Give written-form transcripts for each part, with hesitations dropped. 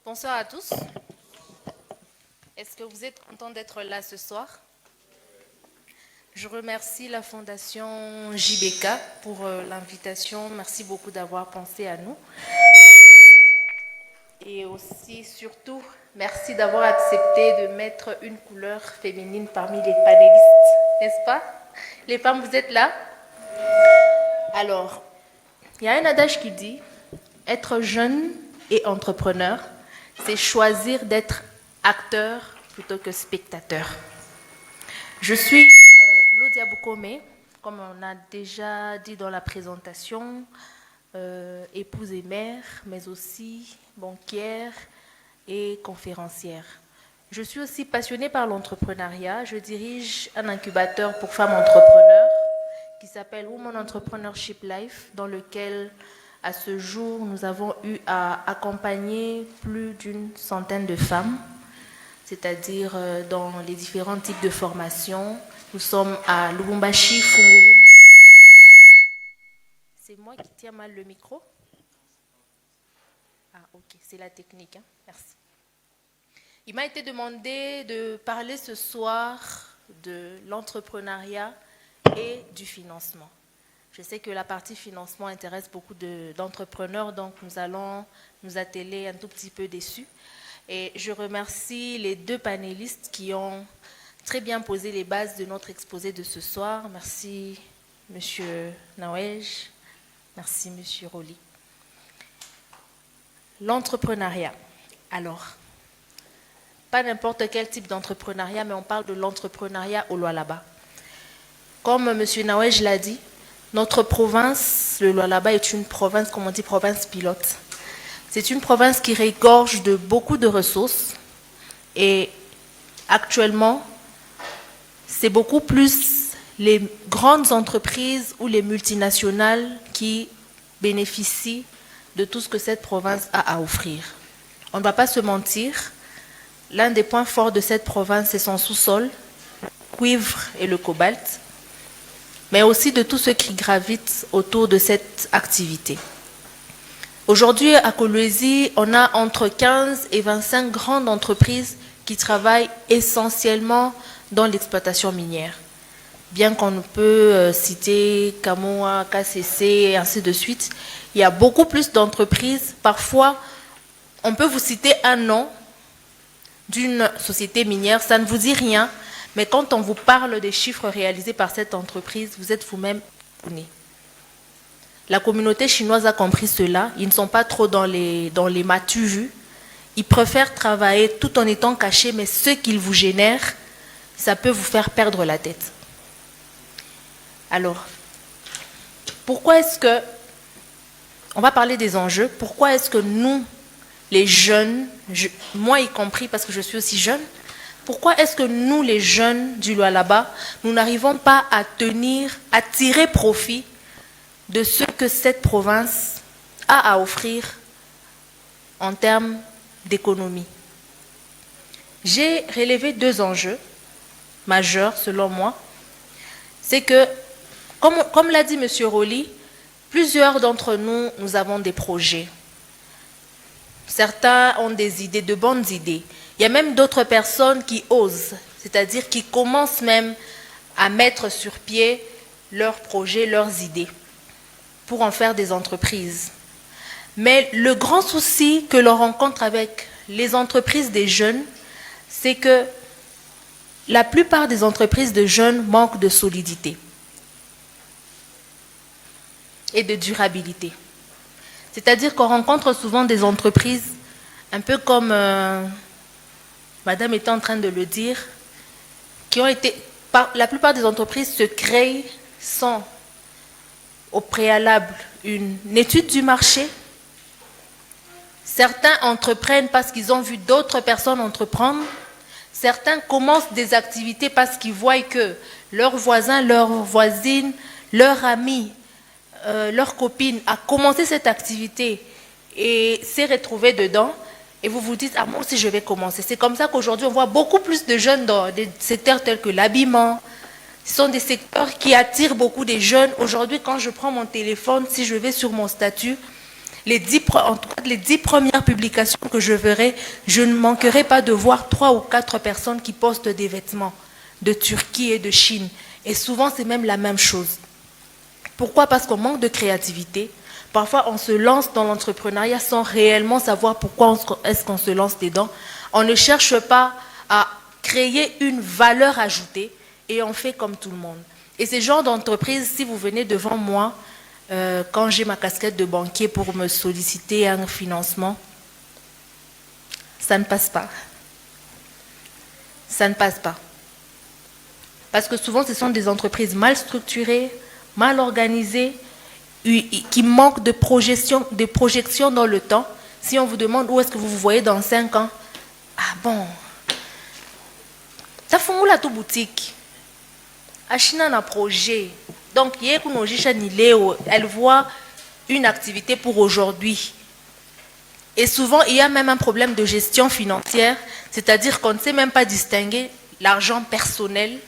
Bonsoir à tous. Est-ce que vous êtes contents d'être là ce soir? Je remercie la Fondation JBK pour l'invitation. Merci beaucoup d'avoir pensé à nous. Et aussi, surtout, merci d'avoir accepté de mettre une couleur féminine parmi les panélistes. N'est-ce pas? Les femmes, vous êtes là? Alors, il y a un adage qui dit, être jeune et entrepreneur, c'est choisir d'être acteur plutôt que spectateur. Je suis Lodia Boukome, comme on a déjà dit dans la présentation, épouse et mère, mais aussi banquière et conférencière. Je suis aussi passionnée par l'entrepreneuriat. Je dirige un incubateur pour femmes entrepreneurs qui s'appelle Women Entrepreneurship Life, dans lequel, à ce jour, nous avons eu à accompagner plus d'une centaine de femmes, c'est-à-dire dans les différents types de formations. Nous sommes à Lubumbashi, Fungurume et Kolwezi. C'est moi qui tiens mal le micro? Ah, ok, c'est la technique, hein. Merci. Il m'a été demandé de parler ce soir de l'entrepreneuriat et du financement. Je sais que la partie financement intéresse beaucoup d'entrepreneurs, donc nous allons nous atteler un tout petit peu dessus. Et je remercie les deux panélistes qui ont très bien posé les bases de notre exposé de ce soir. Merci, Monsieur Nawej. Merci, Monsieur Roli. L'entrepreneuriat. Alors, pas n'importe quel type d'entrepreneuriat, mais on parle de l'entrepreneuriat au Lualaba. Comme M. Nawej l'a dit, notre province, le Lualaba, est une province, comme on dit, province pilote. C'est une province qui regorge de beaucoup de ressources et actuellement, c'est beaucoup plus les grandes entreprises ou les multinationales qui bénéficient de tout ce que cette province a à offrir. On ne va pas se mentir, l'un des points forts de cette province, c'est son sous-sol, le cuivre et le cobalt, mais aussi de tout ce qui gravite autour de cette activité. Aujourd'hui, à Kolwezi, on a entre 15 et 25 grandes entreprises qui travaillent essentiellement dans l'exploitation minière. Bien qu'on peut citer Kamoa, KCC et ainsi de suite, il y a beaucoup plus d'entreprises. Parfois, on peut vous citer un nom d'une société minière, ça ne vous dit rien, mais quand on vous parle des chiffres réalisés par cette entreprise, vous êtes vous-même étonné. La communauté chinoise a compris cela. Ils ne sont pas trop dans les m'as-tu vu. Ils préfèrent travailler tout en étant cachés, mais ce qu'ils vous génèrent, ça peut vous faire perdre la tête. Alors, pourquoi est-ce que, on va parler des enjeux, pourquoi est-ce que nous, les jeunes, moi y compris parce que je suis aussi jeune, pourquoi est-ce que nous, les jeunes du Lualaba, nous n'arrivons pas à tirer profit de ce que cette province a à offrir en termes d'économie? J'ai relevé deux enjeux majeurs selon moi. C'est que, comme l'a dit M. Roli, plusieurs d'entre nous, nous avons des projets. Certains ont des idées, de bonnes idées. Il y a même d'autres personnes qui osent, c'est-à-dire qui commencent même à mettre sur pied leurs projets, leurs idées, pour en faire des entreprises. Mais le grand souci que l'on rencontre avec les entreprises des jeunes, c'est que la plupart des entreprises de jeunes manquent de solidité et de durabilité. C'est-à-dire qu'on rencontre souvent des entreprises, un peu comme Madame était en train de le dire, qui ont été, la plupart des entreprises se créent sans au préalable une étude du marché. Certains entreprennent parce qu'ils ont vu d'autres personnes entreprendre. Certains commencent des activités parce qu'ils voient que leurs voisins, leurs voisines, leurs amis, leurs copines a commencé cette activité et s'est retrouvé dedans. Et vous vous dites, ah moi aussi je vais commencer. C'est comme ça qu'aujourd'hui on voit beaucoup plus de jeunes dans des secteurs tels que l'habillement. Ce sont des secteurs qui attirent beaucoup de jeunes. Aujourd'hui, quand je prends mon téléphone, si je vais sur mon statut, En tout cas, les 10 premières publications que je verrai, je ne manquerai pas de voir 3 ou 4 personnes qui postent des vêtements de Turquie et de Chine. Et souvent, c'est même la même chose. Pourquoi? Parce qu'on manque de créativité. Parfois, on se lance dans l'entrepreneuriat sans réellement savoir pourquoi est-ce qu'on se lance dedans. On ne cherche pas à créer une valeur ajoutée et on fait comme tout le monde. Et ces genres d'entreprise, si vous venez devant moi, quand j'ai ma casquette de banquier pour me solliciter un financement, ça ne passe pas. Ça ne passe pas. Parce que souvent, ce sont des entreprises mal structurées, mal organisées, qui manquent de projection dans le temps. Si on vous demande où est-ce que vous vous voyez dans 5 ans, ah bon, t'as fait la boutique. Achina un projet. Donc, elle voit une activité pour aujourd'hui. Et souvent, il y a même un problème de gestion financière, c'est-à-dire qu'on ne sait même pas distinguer l'argent personnel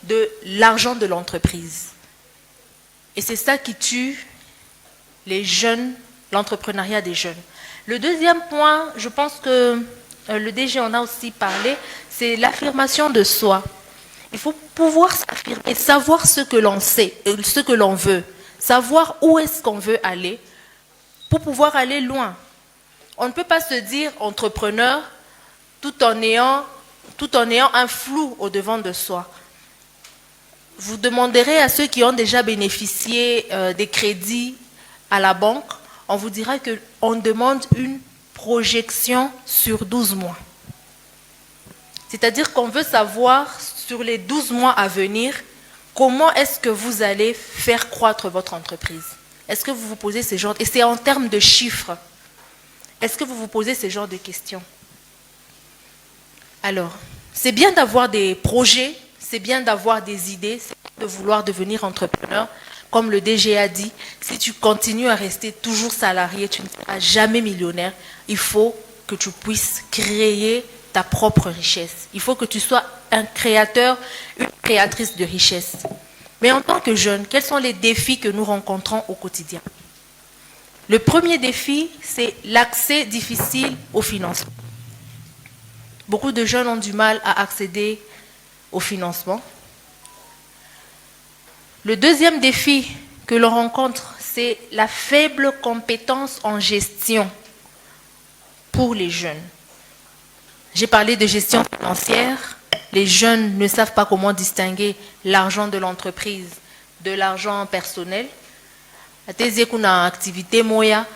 de l'argent de l'entreprise. Et c'est ça qui tue les jeunes, l'entrepreneuriat des jeunes. Le deuxième point, je pense que le DG en a aussi parlé, c'est l'affirmation de soi. Il faut pouvoir s'affirmer, savoir ce que l'on sait, ce que l'on veut, savoir où est-ce qu'on veut aller pour pouvoir aller loin. On ne peut pas se dire entrepreneur tout en ayant un flou au-devant de soi. Vous demanderez à ceux qui ont déjà bénéficié des crédits à la banque, on vous dira qu'on demande une projection sur 12 mois. C'est-à-dire qu'on veut savoir sur les 12 mois à venir, comment est-ce que vous allez faire croître votre entreprise? Est-ce que vous vous posez ces genres... Et c'est en termes de chiffres. Est-ce que vous vous posez ce genre de questions? Alors, c'est bien d'avoir des projets, c'est bien d'avoir des idées, c'est bien de vouloir devenir entrepreneur. Comme le DG a dit, si tu continues à rester toujours salarié, tu ne seras jamais millionnaire. Il faut que tu puisses créer ta propre richesse. Il faut que tu sois un créateur, une créatrice de richesse. Mais en tant que jeune, quels sont les défis que nous rencontrons au quotidien? Le premier défi, c'est l'accès difficile au financement. Beaucoup de jeunes ont du mal à accéder au financement. Le deuxième défi que l'on rencontre, c'est la faible compétence en gestion pour les jeunes. J'ai parlé de gestion financière. Les jeunes ne savent pas comment distinguer l'argent de l'entreprise de l'argent personnel. Atezi kuna activité moya,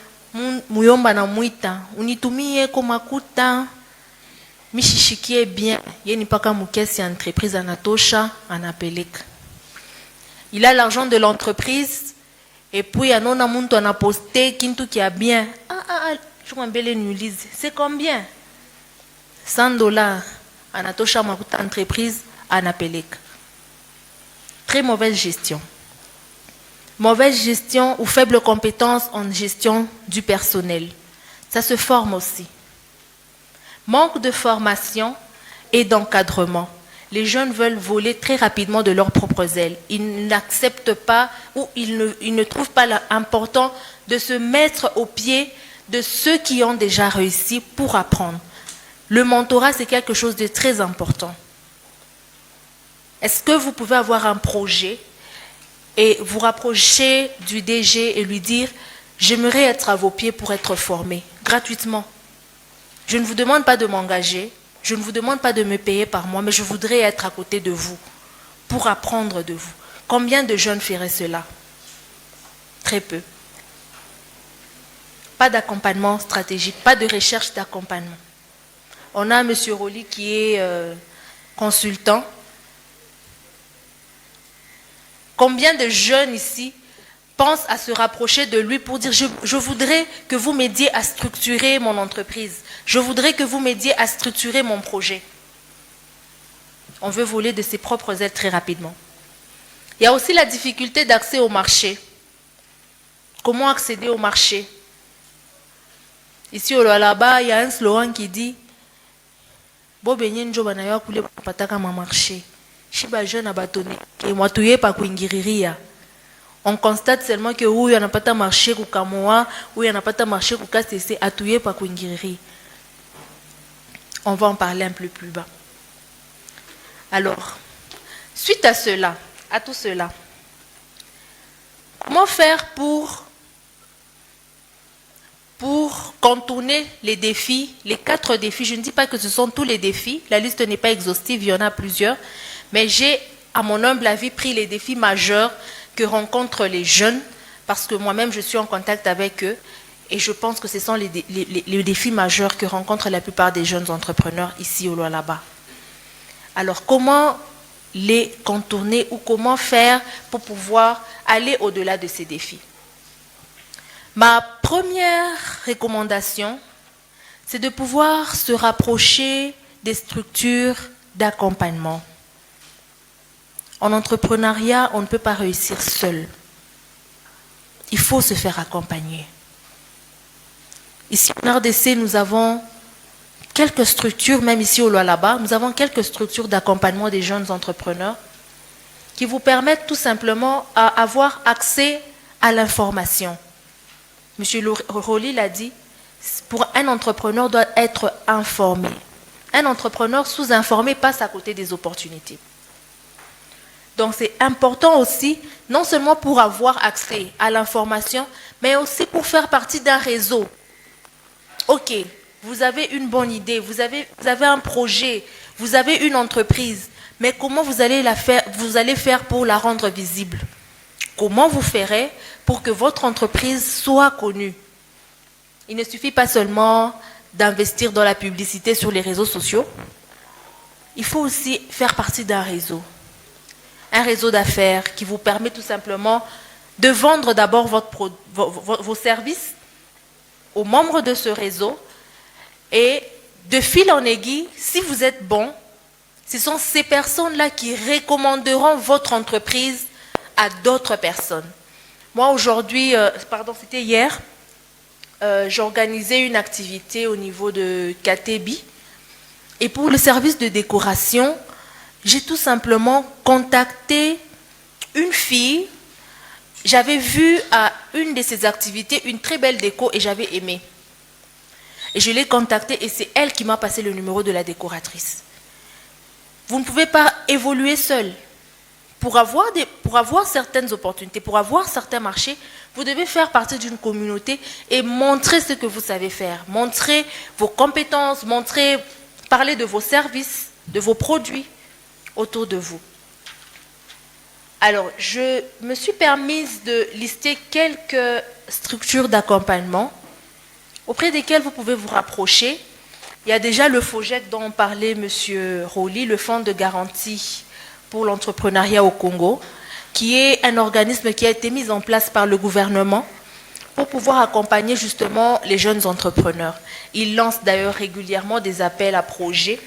muyomba na muita, unitumie komakuta, mishishikie bien, yeni paka mukesi entreprise anatosha, anapeleka. Il a l'argent de l'entreprise, et puis anona muntu anaposte kintu qui a bien. Je m'embelle nulise. C'est combien? 100 $. Anatosha makuta entreprise, anapeleka. Très mauvaise gestion. Mauvaise gestion ou faible compétence en gestion du personnel. Ça se forme aussi. Manque de formation et d'encadrement. Les jeunes veulent voler très rapidement de leurs propres ailes. Ils n'acceptent pas ou ils ne trouvent pas important de se mettre au pied de ceux qui ont déjà réussi pour apprendre. Le mentorat, c'est quelque chose de très important. Est-ce que vous pouvez avoir un projet et vous rapprocher du DG et lui dire « J'aimerais être à vos pieds pour être formé gratuitement. Je ne vous demande pas de m'engager, je ne vous demande pas de me payer par mois, mais je voudrais être à côté de vous pour apprendre de vous. » Combien de jeunes feraient cela? Très peu. Pas d'accompagnement stratégique, pas de recherche d'accompagnement. On a M. Roli qui est consultant. Combien de jeunes ici pensent à se rapprocher de lui pour dire je voudrais que vous m'aidiez à structurer mon entreprise. Je voudrais que vous m'aidiez à structurer mon projet. On veut voler de ses propres ailes très rapidement. Il y a aussi la difficulté d'accès au marché. Comment accéder au marché? Ici au Lualaba, il y a un slogan qui dit Bobenye njoba na yo kule pataka ma marché. Shiba jeune abatone. Et moi tuye pa kuingiriria. On constate seulement que oui, il n'y a pas de marché au Kamoa, oui, il n'y a pas de marché au KCC, atouillé par Kwingiri. On va en parler un peu plus bas. Alors, suite à cela, à tout cela, comment faire pour contourner les défis, les 4 défis? Je ne dis pas que ce sont tous les défis, la liste n'est pas exhaustive, il y en a plusieurs, mais j'ai, à mon humble avis, pris les défis majeurs que rencontrent les jeunes, parce que moi-même je suis en contact avec eux, et je pense que ce sont les défis majeurs que rencontrent la plupart des jeunes entrepreneurs ici au Lualaba. Alors, comment les contourner ou comment faire pour pouvoir aller au-delà de ces défis? Ma première recommandation, c'est de pouvoir se rapprocher des structures d'accompagnement. En entrepreneuriat, on ne peut pas réussir seul. Il faut se faire accompagner. Ici, en RDC, nous avons quelques structures, même ici au Lualaba, nous avons quelques structures d'accompagnement des jeunes entrepreneurs qui vous permettent tout simplement d'avoir accès à l'information. Monsieur Roli l'a dit, pour un entrepreneur doit être informé. Un entrepreneur sous-informé passe à côté des opportunités. Donc c'est important aussi, non seulement pour avoir accès à l'information, mais aussi pour faire partie d'un réseau. Ok, vous avez une bonne idée, vous avez un projet, vous avez une entreprise, mais comment vous allez faire pour la rendre visible? Comment vous ferez pour que votre entreprise soit connue? Il ne suffit pas seulement d'investir dans la publicité sur les réseaux sociaux. Il faut aussi faire partie d'un réseau. Un réseau d'affaires qui vous permet tout simplement de vendre d'abord vos services aux membres de ce réseau et de fil en aiguille, si vous êtes bon, ce sont ces personnes-là qui recommanderont votre entreprise à d'autres personnes. Moi aujourd'hui, c'était hier, j'organisais une activité au niveau de Katebi et pour le service de décoration, j'ai tout simplement contacté une fille. J'avais vu à une de ses activités une très belle déco et j'avais aimé. Et je l'ai contactée et c'est elle qui m'a passé le numéro de la décoratrice. Vous ne pouvez pas évoluer seul. Pour avoir certaines opportunités, pour avoir certains marchés, vous devez faire partie d'une communauté et montrer ce que vous savez faire. Montrer vos compétences, parler de vos services, de vos produits autour de vous. Alors, je me suis permise de lister quelques structures d'accompagnement auprès desquelles vous pouvez vous rapprocher. Il y a déjà le FOGEC dont parlait M. Roli, le Fonds de garantie pour l'entrepreneuriat au Congo, qui est un organisme qui a été mis en place par le gouvernement pour pouvoir accompagner justement les jeunes entrepreneurs. Il lance d'ailleurs régulièrement des appels à projets.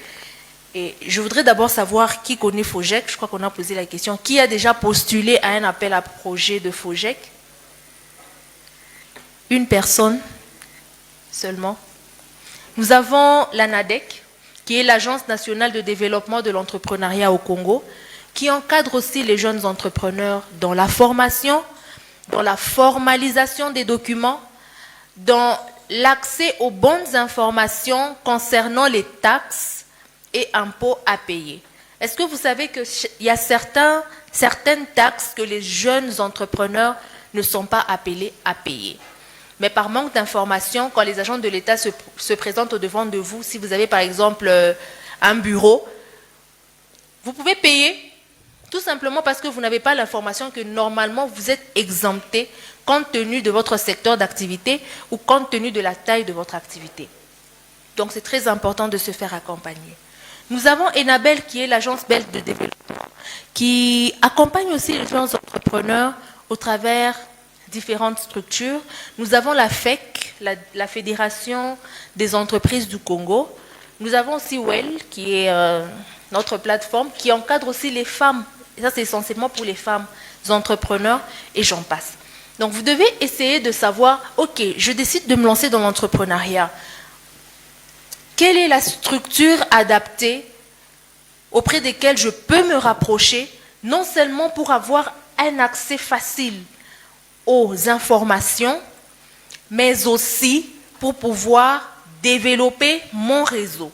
Et je voudrais d'abord savoir qui connaît FOGEC. Je crois qu'on a posé la question. Qui a déjà postulé à un appel à projet de FOGEC? Une personne seulement. Nous avons l'ANADEC, qui est l'Agence nationale de développement de l'entrepreneuriat au Congo, qui encadre aussi les jeunes entrepreneurs dans la formation, dans la formalisation des documents, dans l'accès aux bonnes informations concernant les taxes et impôts à payer. Est-ce que vous savez qu'il y a certaines taxes que les jeunes entrepreneurs ne sont pas appelés à payer? Mais par manque d'informations, quand les agents de l'État se présentent au-devant de vous, si vous avez par exemple un bureau, vous pouvez payer tout simplement parce que vous n'avez pas l'information que normalement vous êtes exempté compte tenu de votre secteur d'activité ou compte tenu de la taille de votre activité. Donc c'est très important de se faire accompagner. Nous avons Enabel qui est l'agence belge de développement qui accompagne aussi les jeunes entrepreneurs au travers différentes structures. Nous avons la FEC, la Fédération des entreprises du Congo. Nous avons aussi WELL qui est notre plateforme qui encadre aussi les femmes. Et ça c'est essentiellement pour les femmes entrepreneurs et j'en passe. Donc vous devez essayer de savoir, ok, je décide de me lancer dans l'entrepreneuriat. Quelle est la structure adaptée auprès desquelles je peux me rapprocher, non seulement pour avoir un accès facile aux informations, mais aussi pour pouvoir développer mon réseau.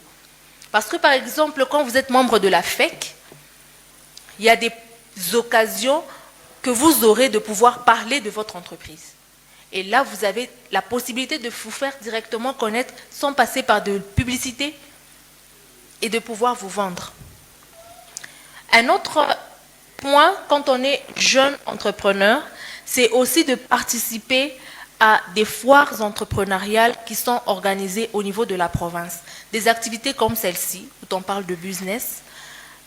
Parce que par exemple, quand vous êtes membre de la FEC, il y a des occasions que vous aurez de pouvoir parler de votre entreprise. Et là, vous avez la possibilité de vous faire directement connaître sans passer par de publicité et de pouvoir vous vendre. Un autre point, quand on est jeune entrepreneur, c'est aussi de participer à des foires entrepreneuriales qui sont organisées au niveau de la province. Des activités comme celle-ci, où on parle de business.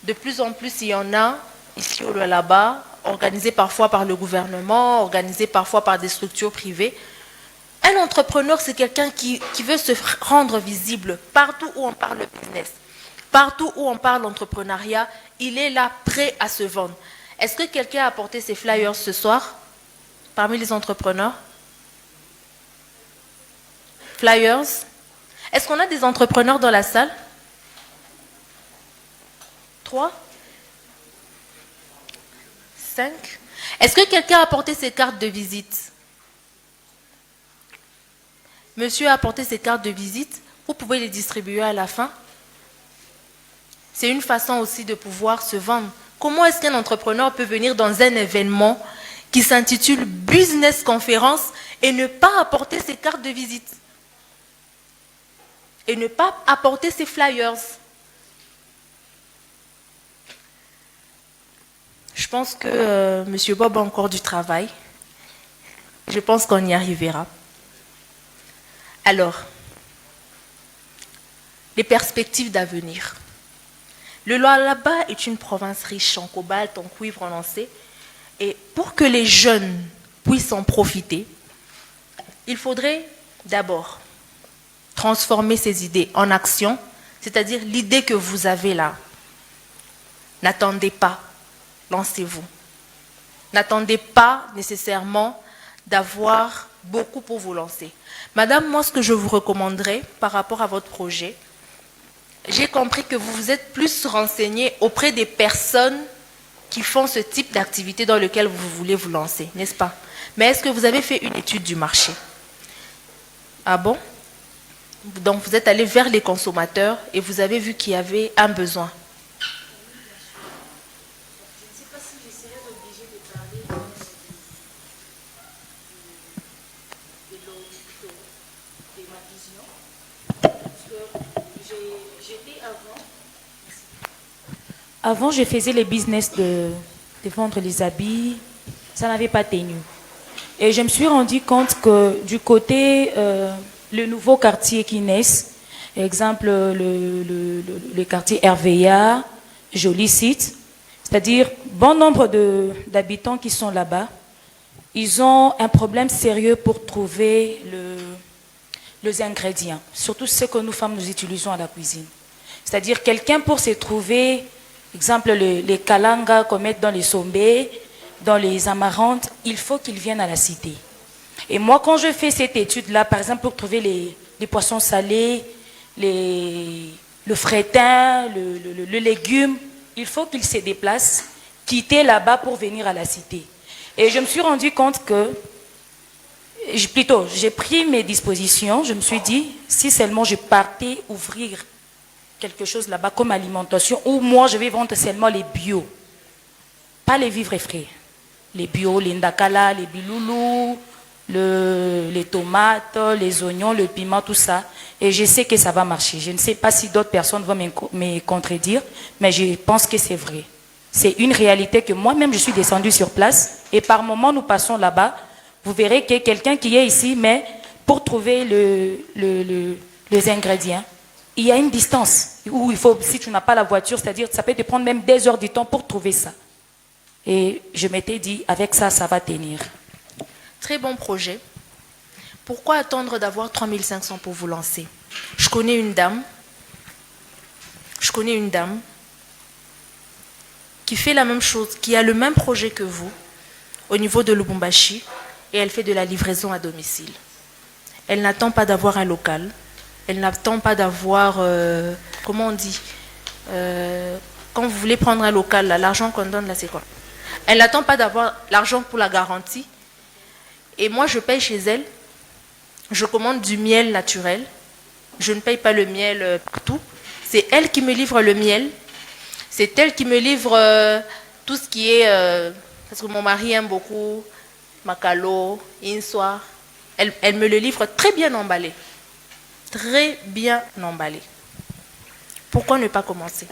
De plus en plus, il y en a ici ou là-bas, organisées parfois par le gouvernement, organisées parfois par des structures privées. Un entrepreneur, c'est quelqu'un qui veut se rendre visible partout où on parle business. Partout où on parle entrepreneuriat, il est là prêt à se vendre. Est-ce que quelqu'un a apporté ses flyers ce soir parmi les entrepreneurs? Flyers? Est-ce qu'on a des entrepreneurs dans la salle? 3? 5? Est-ce que quelqu'un a apporté ses cartes de visite? Monsieur a apporté ses cartes de visite. Vous pouvez les distribuer à la fin. C'est une façon aussi de pouvoir se vendre. Comment est-ce qu'un entrepreneur peut venir dans un événement qui s'intitule Business Conférence et ne pas apporter ses cartes de visite? Et ne pas apporter ses flyers? Je pense que M. Bob a encore du travail. Je pense qu'on y arrivera. Alors, les perspectives d'avenir. Le Lualaba est une province riche en cobalt, en cuivre, en lancé. Et pour que les jeunes puissent en profiter, il faudrait d'abord transformer ces idées en action, c'est-à-dire l'idée que vous avez là. N'attendez pas, lancez-vous. N'attendez pas nécessairement d'avoir beaucoup pour vous lancer. Madame, moi, ce que je vous recommanderais par rapport à votre projet, j'ai compris que vous vous êtes plus renseigné auprès des personnes qui font ce type d'activité dans lequel vous voulez vous lancer, n'est-ce pas? Mais est-ce que vous avez fait une étude du marché? Ah bon? Donc vous êtes allé vers les consommateurs et vous avez vu qu'il y avait un besoin. Je ne sais pas si je serais obligée de parler de ma vision. Parce que j'étais avant. Avant, je faisais les business de vendre les habits. Ça n'avait pas tenu. Et je me suis rendu compte que du côté, le nouveau quartier qui naît, exemple le quartier RVA, joli site, c'est-à-dire bon nombre d'habitants qui sont là-bas, ils ont un problème sérieux pour trouver les ingrédients, surtout ce que nous femmes nous utilisons à la cuisine. C'est-à-dire quelqu'un pour se trouver, exemple les kalangas qu'on met dans les sombés, dans les amarantes, il faut qu'ils viennent à la cité. Et moi, quand je fais cette étude-là, par exemple, pour trouver les poissons salés, le frétin, le légume, il faut qu'ils se déplacent, quitter là-bas pour venir à la cité. Et je me suis rendu compte que, j'ai pris mes dispositions, je me suis dit, si seulement je partais ouvrir quelque chose là-bas comme alimentation, ou moi je vais vendre seulement les bio, pas les vivres et frais. Les bio, les ndakala, les biloulous, les tomates, les oignons, le piment, tout ça. Et je sais que ça va marcher. Je ne sais pas si d'autres personnes vont me contredire, mais je pense que c'est vrai. C'est une réalité que moi-même, je suis descendue sur place. Et par moment, nous passons là-bas. Vous verrez que quelqu'un qui est ici, mais pour trouver les ingrédients, il y a une distance où il faut, si tu n'as pas la voiture, c'est-à-dire ça peut te prendre même des heures du temps pour trouver ça. Et je m'étais dit, avec ça, ça va tenir. Très bon projet. Pourquoi attendre d'avoir 3500 pour vous lancer? Je connais une dame qui fait la même chose, qui a le même projet que vous au niveau de Lubumbashi et elle fait de la livraison à domicile. Elle n'attend pas d'avoir un local. Elle n'attend pas d'avoir, comment on dit, quand vous voulez prendre un local, l'argent qu'on donne là, c'est quoi? Elle n'attend pas d'avoir l'argent pour la garantie. Et moi, je paye chez elle. Je commande du miel naturel. Je ne paye pas le miel partout. C'est elle qui me livre le miel. C'est elle qui me livre tout ce qui est... parce que mon mari aime beaucoup macalo, insoi. Elle me le livre très bien emballé. Très bien emballé. Pourquoi ne pas commencer?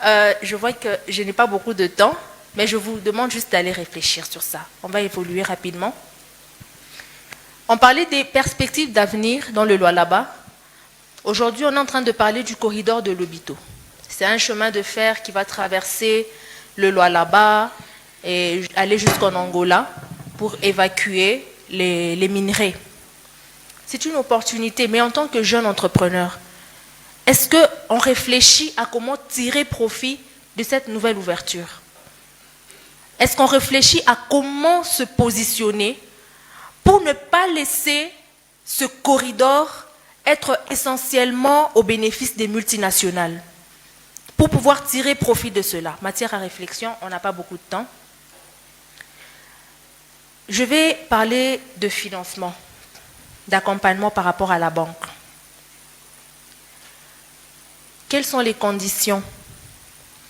Je vois que je n'ai pas beaucoup de temps, mais je vous demande juste d'aller réfléchir sur ça. On va évoluer rapidement. On parlait des perspectives d'avenir dans le Lualaba. Aujourd'hui, on est en train de parler du corridor de Lobito. C'est un chemin de fer qui va traverser le Lualaba et aller jusqu'en Angola pour évacuer les minerais. C'est une opportunité, mais en tant que jeune entrepreneur, est-ce qu'on réfléchit à comment tirer profit de cette nouvelle ouverture? Est-ce qu'on réfléchit à comment se positionner pour ne pas laisser ce corridor être essentiellement au bénéfice des multinationales, pour pouvoir tirer profit de cela? Matière à réflexion, on n'a pas beaucoup de temps. Je vais parler de financement, d'accompagnement par rapport à la banque. Quelles sont les conditions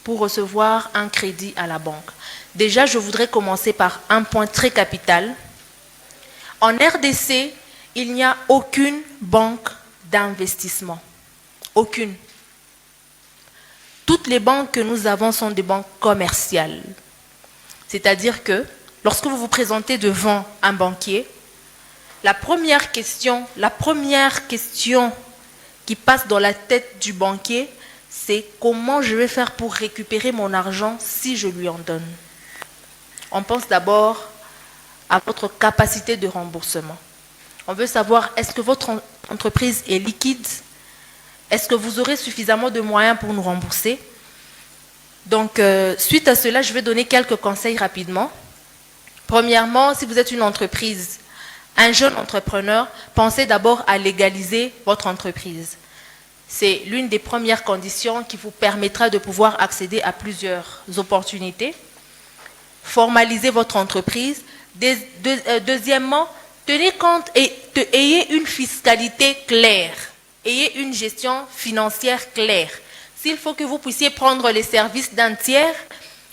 pour recevoir un crédit à la banque? Déjà, je voudrais commencer par un point très capital. En RDC, il n'y a aucune banque d'investissement. Aucune. Toutes les banques que nous avons sont des banques commerciales. C'est-à-dire que lorsque vous vous présentez devant un banquier, la première question qui passe dans la tête du banquier, c'est comment je vais faire pour récupérer mon argent si je lui en donne. On pense d'abord à votre capacité de remboursement. On veut savoir, est-ce que votre entreprise est liquide? Est-ce que vous aurez suffisamment de moyens pour nous rembourser? Donc, suite à cela, je vais donner quelques conseils rapidement. Premièrement, si vous êtes une entreprise, un jeune entrepreneur, pensez d'abord à légaliser votre entreprise. C'est l'une des premières conditions qui vous permettra de pouvoir accéder à plusieurs opportunités. Formalisez votre entreprise. Deuxièmement, tenez compte et ayez une fiscalité claire. Ayez une gestion financière claire. S'il faut que vous puissiez prendre les services d'un tiers,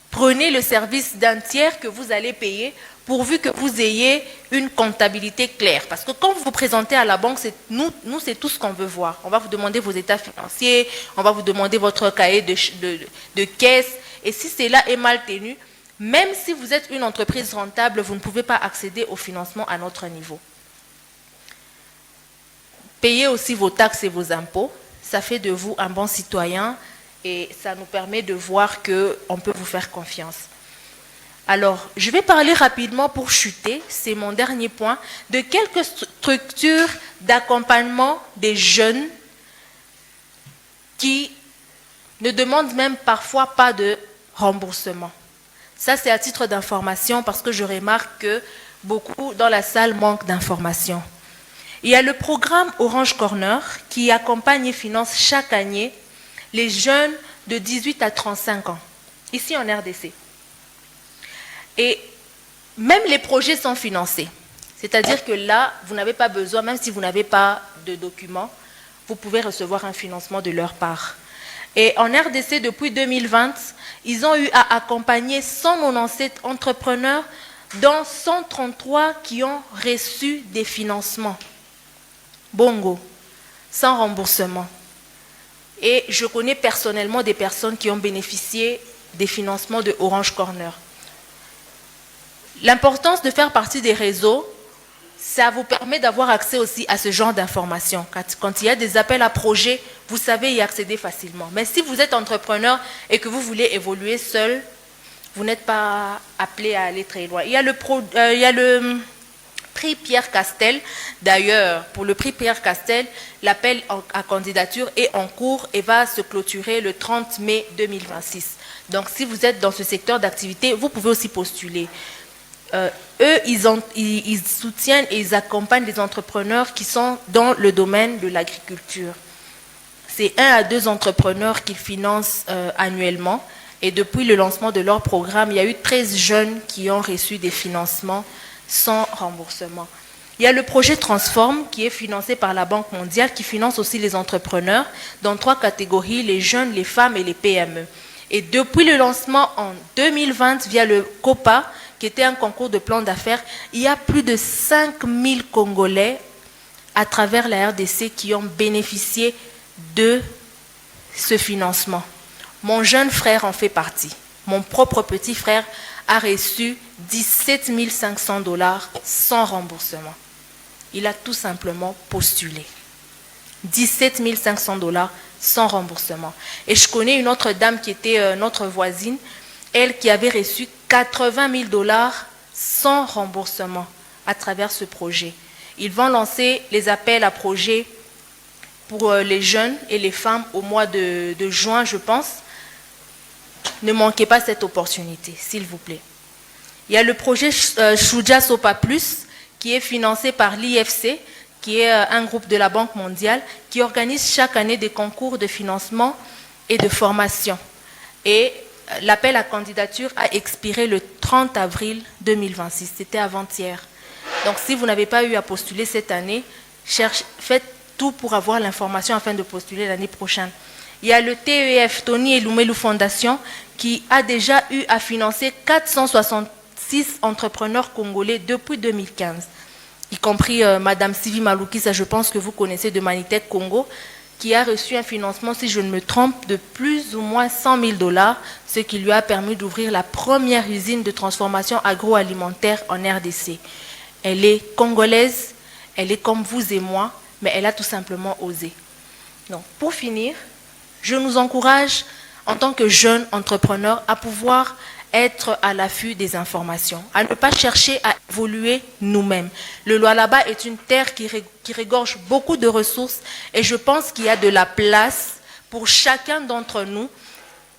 prenez le service d'un tiers que vous allez payer pourvu que vous ayez une comptabilité claire. Parce que quand vous vous présentez à la banque, nous c'est tout ce qu'on veut voir. On va vous demander vos états financiers, on va vous demander votre cahier de caisse. Et si cela est mal tenu, même si vous êtes une entreprise rentable, vous ne pouvez pas accéder au financement à notre niveau. Payez aussi vos taxes et vos impôts. Ça fait de vous un bon citoyen et ça nous permet de voir qu'on peut vous faire confiance. Alors, je vais parler rapidement pour chuter, c'est mon dernier point, de quelques structures d'accompagnement des jeunes qui ne demandent même parfois pas de remboursement. Ça, c'est à titre d'information parce que je remarque que beaucoup dans la salle manquent d'informations. Il y a le programme Orange Corner qui accompagne et finance chaque année les jeunes de 18 à 35 ans, ici en RDC. Et même les projets sont financés. C'est-à-dire que là, vous n'avez pas besoin, même si vous n'avez pas de documents, vous pouvez recevoir un financement de leur part. Et en RDC, depuis 2020, ils ont eu à accompagner 197 entrepreneurs, dont 133 qui ont reçu des financements. Bongo, sans remboursement. Et je connais personnellement des personnes qui ont bénéficié des financements de Orange Corner. L'importance de faire partie des réseaux, ça vous permet d'avoir accès aussi à ce genre d'informations. Quand il y a des appels à projets, vous savez y accéder facilement. Mais si vous êtes entrepreneur et que vous voulez évoluer seul, vous n'êtes pas appelé à aller très loin. Il y a le prix Pierre Castel. D'ailleurs, pour le prix Pierre Castel, l'appel à candidature est en cours et va se clôturer le 30 mai 2026. Donc, si vous êtes dans ce secteur d'activité, vous pouvez aussi postuler. Eux, ils soutiennent et ils accompagnent les entrepreneurs qui sont dans le domaine de l'agriculture. C'est 1 à 2 entrepreneurs qu'ils financent annuellement. Et depuis le lancement de leur programme, il y a eu 13 jeunes qui ont reçu des financements sans remboursement. Il y a le projet Transform qui est financé par la Banque mondiale, qui finance aussi les entrepreneurs dans 3 catégories, les jeunes, les femmes et les PME. Et depuis le lancement en 2020 via le COPA, qui était un concours de plan d'affaires, il y a plus de 5000 Congolais à travers la RDC qui ont bénéficié de ce financement. Mon jeune frère en fait partie. Mon propre petit frère a reçu 17 500 $ sans remboursement. Il a tout simplement postulé. 17 500 $ sans remboursement. Et je connais une autre dame qui était notre voisine, elle qui avait reçu 80 000 $ sans remboursement à travers ce projet. Ils vont lancer les appels à projets pour les jeunes et les femmes au mois de juin, je pense. Ne manquez pas cette opportunité, s'il vous plaît. Il y a le projet Shuja Sopa Plus, qui est financé par l'IFC, qui est un groupe de la Banque mondiale, qui organise chaque année des concours de financement et de formation. Et l'appel à candidature a expiré le 30 avril 2026. C'était avant-hier. Donc, si vous n'avez pas eu à postuler cette année, faites tout pour avoir l'information afin de postuler l'année prochaine. Il y a le TEF, Tony Elumelu Fondation, qui a déjà eu à financer 466 entrepreneurs congolais depuis 2015, y compris Madame Sylvie Malouki, ça je pense que vous connaissez, de Manitech Congo, qui a reçu un financement, si je ne me trompe, de plus ou moins 100 000 $, ce qui lui a permis d'ouvrir la première usine de transformation agroalimentaire en RDC. Elle est congolaise, elle est comme vous et moi, mais elle a tout simplement osé. Donc, pour finir, je nous encourage, en tant que jeunes entrepreneurs, à pouvoir être à l'affût des informations, à ne pas chercher à évoluer nous-mêmes. Le Lualaba est une terre qui regorge beaucoup de ressources et je pense qu'il y a de la place pour chacun d'entre nous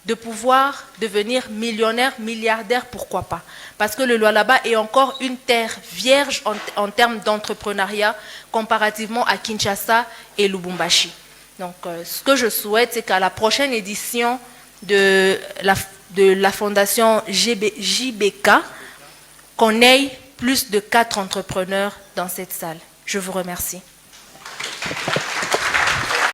de pouvoir devenir millionnaire, milliardaire, pourquoi pas. Parce que le Lualaba est encore une terre vierge en termes d'entrepreneuriat comparativement à Kinshasa et Lubumbashi. Donc, ce que je souhaite, c'est qu'à la prochaine édition de la fondation JBK, qu'on ait plus de 4 entrepreneurs dans cette salle. Je vous remercie.